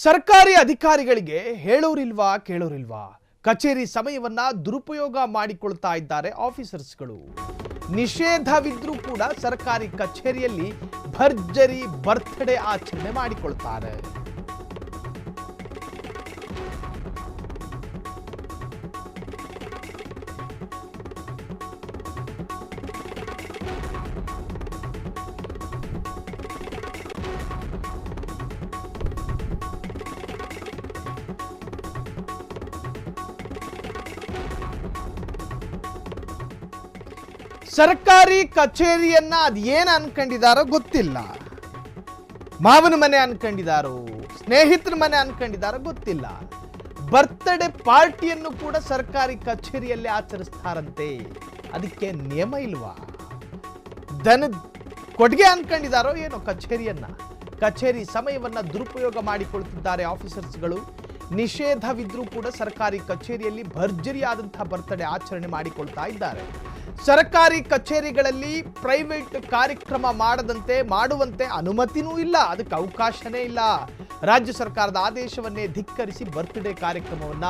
ಸರ್ಕಾರಿ ಅಧಿಕಾರಿಗಳಿಗೆ ಹೇಳೋರಿಲ್ವಾ ಕೇಳೋರಿಲ್ವಾ ಕಚೇರಿ ಸಮಯವನ್ನ ದುರುಪಯೋಗ ಮಾಡಿಕೊಳ್ತಾ ಇದ್ದಾರೆ ಆಫೀಸರ್ಸ್ಗಳು. ನಿಷೇಧವಿದ್ರೂ ಕೂಡ ಸರ್ಕಾರಿ ಕಚೇರಿಯಲ್ಲಿ ಭರ್ಜರಿ ಬರ್ತ್ಡೇ ಆಚರಣೆ ಮಾಡಿಕೊಳ್ತಾರೆ. ಸರ್ಕಾರಿ ಕಚೇರಿಯನ್ನ ಅದೇನು ಅನ್ಕೊಂಡಿದಾರೋ ಗೊತ್ತಿಲ್ಲ. ಮಾವನ ಮನೆ ಅನ್ಕೊಂಡಿದಾರೋ, ಸ್ನೇಹಿತರ ಮನೆ ಅನ್ಕೊಂಡಿದಾರೋ ಗೊತ್ತಿಲ್ಲ. ಬರ್ತ್ಡೇ ಪಾರ್ಟಿಯನ್ನು ಕೂಡ ಸರ್ಕಾರಿ ಕಚೇರಿಯಲ್ಲಿ ಆಚರಿಸ್ತಾರಂತೆ. ಅದಕ್ಕೆ ನಿಯಮ ಇಲ್ವಾ? ದನ ಕೊಡುಗೆ ಅನ್ಕೊಂಡಿದಾರೋ ಏನೋ ಕಚೇರಿ ಸಮಯವನ್ನ ದುರುಪಯೋಗ ಮಾಡಿಕೊಳ್ತಿದ್ದಾರೆ ಆಫೀಸರ್ಸ್ಗಳು. ನಿಷೇಧವಿದ್ರೂ ಕೂಡ ಸರ್ಕಾರಿ ಕಚೇರಿಯಲ್ಲಿ ಭರ್ಜರಿಯಾದಂತಹ ಬರ್ತ್ಡೇ ಆಚರಣೆ ಮಾಡಿಕೊಳ್ತಾ ಇದ್ದಾರೆ. ಸರ್ಕಾರಿ ಕಚೇರಿಗಳಲ್ಲಿ ಪ್ರೈವೇಟ್ ಕಾರ್ಯಕ್ರಮ ಮಾಡುವಂತೆ ಅನುಮತಿನೂ ಇಲ್ಲ, ಅದಕ್ಕೆ ಅವಕಾಶನೇ ಇಲ್ಲ. ರಾಜ್ಯ ಸರ್ಕಾರದ ಆದೇಶವನ್ನೇ ಧಿಕ್ಕರಿಸಿ ಬರ್ತ್ಡೇ ಕಾರ್ಯಕ್ರಮವನ್ನ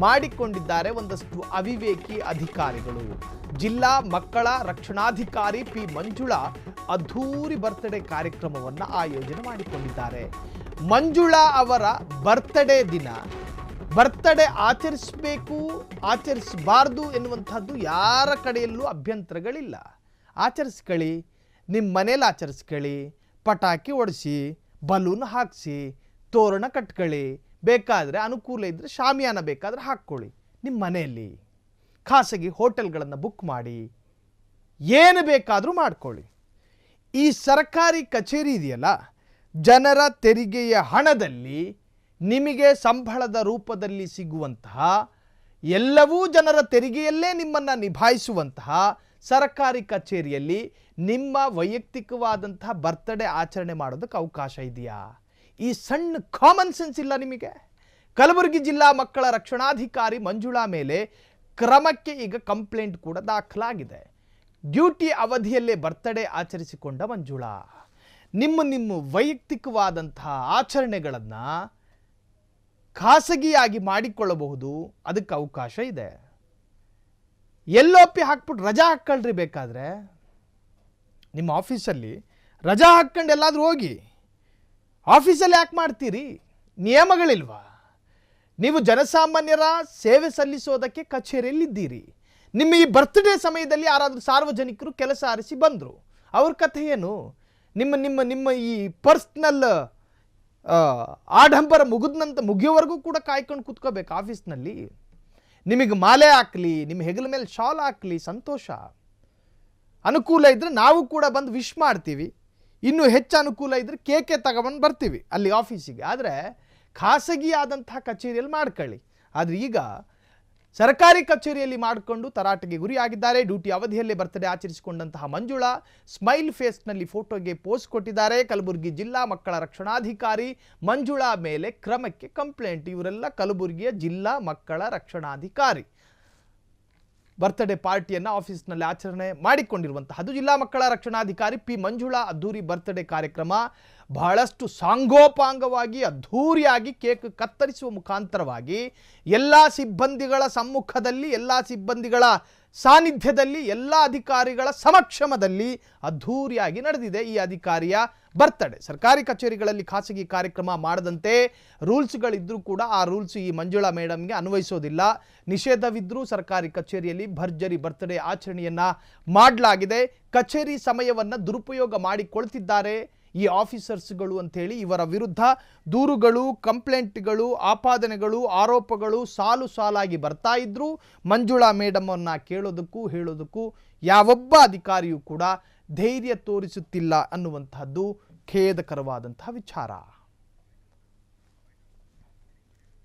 ಮಾಡಿಕೊಂಡಿದ್ದಾರೆ ಒಂದಷ್ಟು ಅವಿವೇಕಿ ಅಧಿಕಾರಿಗಳು. ಜಿಲ್ಲಾ ಮಕ್ಕಳ ರಕ್ಷಣಾಧಿಕಾರಿ ಪಿ ಮಂಜುಳಾ ಅದ್ಧೂರಿ ಬರ್ತ್ಡೇ ಕಾರ್ಯಕ್ರಮವನ್ನ ಆಯೋಜನೆ ಮಾಡಿಕೊಂಡಿದ್ದಾರೆ. ಮಂಜುಳಾ ಅವರ ಬರ್ತ್ಡೇ ದಿನ ಬರ್ತ್ಡೇ ಆಚರಿಸಬೇಕು ಆಚರಿಸಬಾರ್ದು ಎನ್ನುವಂಥದ್ದು ಯಾರ ಕಡೆಯಲ್ಲೂ ಅಭ್ಯಂತರಗಳಿಲ್ಲ. ಆಚರಿಸ್ಕೊಳ್ಳಿ, ನಿಮ್ಮ ಮನೇಲಿ ಆಚರಿಸ್ಕೊಳ್ಳಿ, ಪಟಾಕಿ ಹೊಡಿಸಿ, ಬಲೂನ್ ಹಾಕಿಸಿ, ತೋರಣ ಕಟ್ಕೊಳ್ಳಿ, ಬೇಕಾದರೆ ಅನುಕೂಲ ಇದ್ದರೆ ಶಾಮಿಯಾನ ಬೇಕಾದರೆ ಹಾಕ್ಕೊಳ್ಳಿ. ನಿಮ್ಮ ಮನೆಯಲ್ಲಿ ಖಾಸಗಿ ಹೋಟೆಲ್ಗಳನ್ನು ಬುಕ್ ಮಾಡಿ ಏನು ಬೇಕಾದರೂ ಮಾಡ್ಕೊಳ್ಳಿ. ಈ ಸರ್ಕಾರಿ ಕಚೇರಿ ಇದೆಯಲ್ಲ, ಜನರ ತೆರಿಗೆಯ ಹಣದಲ್ಲಿ ನಿಮಗೆ ಸಂಬಳದ ರೂಪದಲ್ಲಿ ಸಿಗುವಂತಹ ಎಲ್ಲವೂ ಜನರ ತೆರಿಗೆಯಲ್ಲೇ ನಿಮ್ಮನ್ನು ನಿಭಾಯಿಸುವಂತಹ ಸರ್ಕಾರಿ ಕಚೇರಿಯಲ್ಲಿ ನಿಮ್ಮ ವೈಯಕ್ತಿಕವಾದಂತಹ ಬರ್ತ್ಡೇ ಆಚರಣೆ ಮಾಡೋದಕ್ಕೆ ಅವಕಾಶ ಇದೆಯಾ? ಈ ಸಣ್ಣ ಕಾಮನ್ ಸೆನ್ಸ್ ಇಲ್ಲ ನಿಮಗೆ? ಕಲಬುರಗಿ ಜಿಲ್ಲಾ ಮಕ್ಕಳ ರಕ್ಷಣಾಧಿಕಾರಿ ಮಂಜುಳಾ ಮೇಲೆ ಕ್ರಮಕ್ಕೆ ಈಗ ಕಂಪ್ಲೇಂಟ್ ಕೂಡ ದಾಖಲಾಗಿದೆ. ಡ್ಯೂಟಿ ಅವಧಿಯಲ್ಲೇ ಬರ್ತ್ಡೇ ಆಚರಿಸಿಕೊಂಡ ಮಂಜುಳಾ ನಿಮ್ಮ ವೈಯಕ್ತಿಕವಾದಂತಹ ಆಚರಣೆಗಳನ್ನು ಖಾಸಗಿಯಾಗಿ ಮಾಡಿಕೊಳ್ಳಬಹುದು, ಅದಕ್ಕೆ ಅವಕಾಶ ಇದೆ. ಎಲ್ಲೋಪಿ ಹಾಕ್ಬಿಟ್ಟು ರಜಾ ಹಾಕ್ಕೊಳ್ರಿ, ಬೇಕಾದರೆ ನಿಮ್ಮ ಆಫೀಸಲ್ಲಿ ರಜಾ ಹಾಕ್ಕೊಂಡು ಎಲ್ಲಾದರೂ ಹೋಗಿ. ಆಫೀಸಲ್ಲಿ ಯಾಕೆ ಮಾಡ್ತೀರಿ? ನಿಯಮಗಳಿಲ್ವಾ? ನೀವು ಜನಸಾಮಾನ್ಯರ ಸೇವೆ ಸಲ್ಲಿಸೋದಕ್ಕೆ ಕಚೇರಿಯಲ್ಲಿದ್ದೀರಿ. ನಿಮ್ಮ ಈ ಬರ್ತ್ಡೇ ಸಮಯದಲ್ಲಿ ಯಾರಾದರೂ ಸಾರ್ವಜನಿಕರು ಕೆಲಸ ಆರಿಸಿ ಬಂದರು, ಅವ್ರ ಕಥೆ ಏನು? ನಿಮ್ಮ ಈ ಪರ್ಸ್ನಲ್ ಆಡಂಬರ ಮುಗಿಯೋವರೆಗೂ ಕೂಡ ಕಾಯ್ಕೊಂಡು ಕೂತ್ಕೋಬೇಕು ಆಫೀಸ್ನಲ್ಲಿ. ನಿಮಗೆ ಮಾಲೆ ಹಾಕಲಿ, ನಿಮ್ಮ ಹೆಗಲ ಮೇಲೆ ಶಾಲ್ ಹಾಕಲಿ, ಸಂತೋಷ. ಅನುಕೂಲ ಇದ್ದರೆ ನಾವು ಕೂಡ ಬಂದು ವಿಶ್ ಮಾಡ್ತೀವಿ. ಇನ್ನೂ ಹೆಚ್ಚು ಅನುಕೂಲ ಇದ್ದರೆ ಕೇಕೆ ತಗೊಂಡು ಬರ್ತೀವಿ ಅಲ್ಲಿ ಆಫೀಸಿಗೆ. ಆದರೆ ಖಾಸಗಿಯಾದಂತಹ ಕಚೇರಿಯಲ್ಲಿ ಮಾಡ್ಕೊಳ್ಳಿ. ಆದರೆ ಈಗ ಸರ್ಕಾರಿ ಕಚೇರಿಯಲ್ಲಿ ಮಾಡಿಕೊಂಡು ತರಾಟೆಗೆ ಗುರಿಯಾಗಿದ್ದಾರೆ. ಡ್ಯೂಟಿ ಅವಧಿಯಲ್ಲೇ ಬರ್ತ್ಡೇ ಆಚರಿಸಿಕೊಂಡಂತಹ ಮಂಜುಳಾ ಸ್ಮೈಲ್ ಫೇಸ್ನಲ್ಲಿ ಫೋಟೋಗೆ ಪೋಸ್ಟ್ ಕೊಟ್ಟಿದ್ದಾರೆ. ಕಲಬುರಗಿ ಜಿಲ್ಲಾ ಮಕ್ಕಳ ರಕ್ಷಣಾಧಿಕಾರಿ ಮಂಜುಳಾ ಮೇಲೆ ಕ್ರಮಕ್ಕೆ ಕಂಪ್ಲೇಂಟ್. ಇವರೆಲ್ಲ ಕಲಬುರಗಿಯ ಜಿಲ್ಲಾ ಮಕ್ಕಳ ರಕ್ಷಣಾಧಿಕಾರಿ. ಬರ್ತ್ಡೇ ಪಾರ್ಟಿಯನ್ನು ಆಫೀಸ್ನಲ್ಲಿ ಆಚರಣೆ ಮಾಡಿಕೊಂಡಿರುವಂತಹದ್ದು ಜಿಲ್ಲಾ ಮಕ್ಕಳ ರಕ್ಷಣಾಧಿಕಾರಿ ಪಿ ಮಂಜುಳಾ ಅದ್ಧೂರಿ ಬರ್ತ್ಡೇ ಕಾರ್ಯಕ್ರಮ ಬಹಳಷ್ಟು ಸಾಂಗೋಪಾಂಗವಾಗಿ ಅದ್ಧೂರಿಯಾಗಿ ಕೇಕ್ ಕತ್ತರಿಸುವ ಮುಖಾಂತರವಾಗಿ ಎಲ್ಲ ಸಿಬ್ಬಂದಿಗಳ ಸಮ್ಮುಖದಲ್ಲಿ, ಎಲ್ಲ ಸಿಬ್ಬಂದಿಗಳ ಸಾನ್ನಿಧ್ಯದಲ್ಲಿ, ಎಲ್ಲ ಅಧಿಕಾರಿಗಳ ಸಮಕ್ಷಮದಲ್ಲಿ ಅದ್ಧೂರಿಯಾಗಿ ನಡೆದಿದೆ ಈ ಅಧಿಕಾರಿಯ ಬರ್ತ್ಡೇ. ಸರ್ಕಾರಿ ಕಚೇರಿಗಳಲ್ಲಿ ಖಾಸಗಿ ಕಾರ್ಯಕ್ರಮ ಮಾಡದಂತೆ ರೂಲ್ಸ್ಗಳಿದ್ರೂ ಕೂಡ ಆ ರೂಲ್ಸ್ ಈ ಮಂಜುಳಾ ಮೇಡಮ್ಗೆ ಅನ್ವಯಿಸೋದಿಲ್ಲ. ನಿಷೇಧವಿದ್ರೂ ಸರ್ಕಾರಿ ಕಚೇರಿಯಲ್ಲಿ ಭರ್ಜರಿ ಬರ್ತ್ಡೇ ಆಚರಣೆಯನ್ನು ಮಾಡಲಾಗಿದೆ. ಕಚೇರಿ ಸಮಯವನ್ನು ದುರುಪಯೋಗ ಮಾಡಿಕೊಳ್ತಿದ್ದಾರೆ ಈ ಆಫೀಸರ್ಸ್ಗಳು ಅಂಥೇಳಿ ಇವರ ವಿರುದ್ಧ ದೂರುಗಳು, ಕಂಪ್ಲೇಂಟ್ಗಳು, ಆಪಾದನೆಗಳು, ಆರೋಪಗಳು ಸಾಲಾಗಿ ಬರ್ತಾ ಇದ್ರು. ಮಂಜುಳಾ ಮೇಡಮನ್ನು ಕೇಳೋದಕ್ಕೂ ಹೇಳೋದಕ್ಕೂ ಯಾವೊಬ್ಬ ಅಧಿಕಾರಿಯೂ ಕೂಡ ಧೈರ್ಯ ತೋರಿಸುತ್ತಿಲ್ಲ ಅನ್ನುವಂತಹದ್ದು ಖೇದಕರವಾದಂತಹ ವಿಚಾರ.